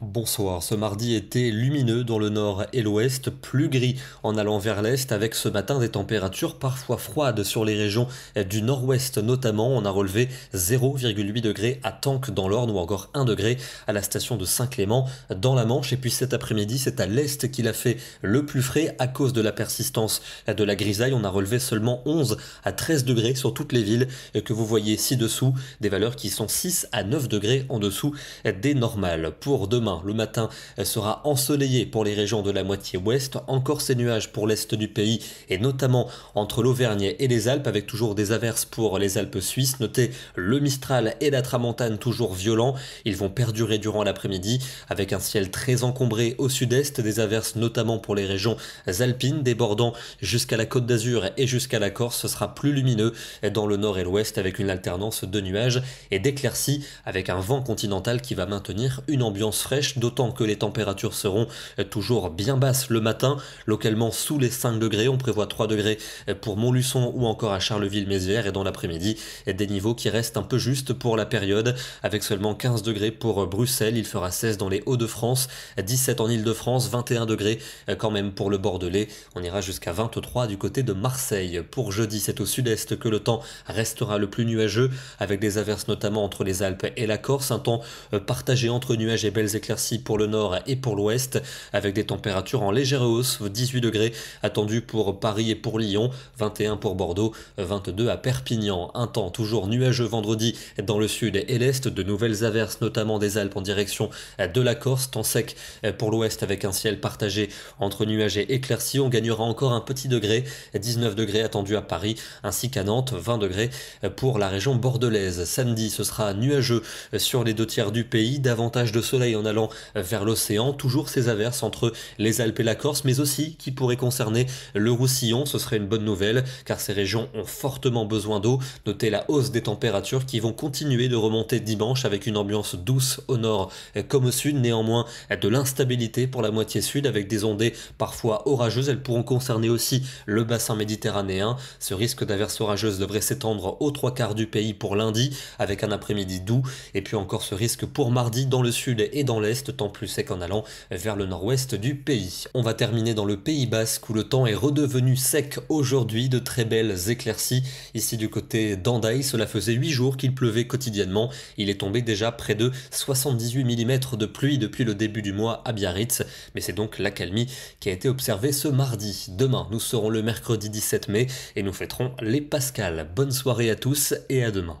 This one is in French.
Bonsoir, ce mardi était lumineux dans le nord et l'ouest, plus gris en allant vers l'est avec ce matin des températures parfois froides sur les régions du nord-ouest notamment. On a relevé 0,8 degrés à Tancques dans l'Orne ou encore 1 degré à la station de Saint-Clément dans la Manche. Et puis cet après-midi, c'est à l'est qu'il a fait le plus frais à cause de la persistance de la grisaille. On a relevé seulement 11 à 13 degrés sur toutes les villes que vous voyez ci-dessous, des valeurs qui sont 6 à 9 degrés en dessous des normales. Pour demain, le matin sera ensoleillé pour les régions de la moitié ouest, encore ces nuages pour l'est du pays et notamment entre l'Auvergne et les Alpes avec toujours des averses pour les Alpes suisses. Notez le Mistral et la Tramontane toujours violents, ils vont perdurer durant l'après-midi avec un ciel très encombré au sud-est, des averses notamment pour les régions alpines débordant jusqu'à la Côte d'Azur et jusqu'à la Corse. Ce sera plus lumineux dans le nord et l'ouest avec une alternance de nuages et d'éclaircies avec un vent continental qui va maintenir une ambiance fraîche, d'autant que les températures seront toujours bien basses le matin, localement sous les 5 degrés. On prévoit 3 degrés pour Montluçon ou encore à Charleville-Mézières, et dans l'après-midi, des niveaux qui restent un peu justes pour la période, avec seulement 15 degrés pour Bruxelles. Il fera 16 dans les Hauts-de-France, 17 en Île-de-France, 21 degrés quand même pour le Bordelais. On ira jusqu'à 23 du côté de Marseille. Pour jeudi, c'est au sud-est que le temps restera le plus nuageux, avec des averses notamment entre les Alpes et la Corse. Un temps partagé entre nuages et belles éclaircies pour le nord et pour l'ouest, avec des températures en légère hausse, 18 degrés attendus pour Paris et pour Lyon, 21 pour Bordeaux, 22 à Perpignan. Un temps toujours nuageux vendredi dans le sud et l'est, de nouvelles averses notamment des Alpes en direction de la Corse, temps sec pour l'ouest avec un ciel partagé entre nuages et éclaircies. On gagnera encore un petit degré, 19 degrés attendus à Paris ainsi qu'à Nantes, 20 degrés pour la région bordelaise. Samedi, ce sera nuageux sur les 2 tiers du pays, davantage de soleil en allant vers l'océan, toujours ces averses entre les Alpes et la Corse, mais aussi qui pourraient concerner le Roussillon. Ce serait une bonne nouvelle car ces régions ont fortement besoin d'eau. Notez la hausse des températures qui vont continuer de remonter dimanche avec une ambiance douce au nord comme au sud, néanmoins de l'instabilité pour la moitié sud avec des ondées parfois orageuses. Elles pourront concerner aussi le bassin méditerranéen. Ce risque d'averses orageuses devrait s'étendre aux 3 quarts du pays pour lundi avec un après-midi doux, et puis encore ce risque pour mardi dans le sud et dans l'est, temps plus sec en allant vers le nord-ouest du pays. On va terminer dans le Pays Basque où le temps est redevenu sec aujourd'hui, de très belles éclaircies. Ici du côté d'Andaï, cela faisait 8 jours qu'il pleuvait quotidiennement. Il est tombé déjà près de 78 mm de pluie depuis le début du mois à Biarritz, mais c'est donc l'accalmie qui a été observée ce mardi. Demain, nous serons le mercredi 17 mai et nous fêterons les Pascales. Bonne soirée à tous et à demain.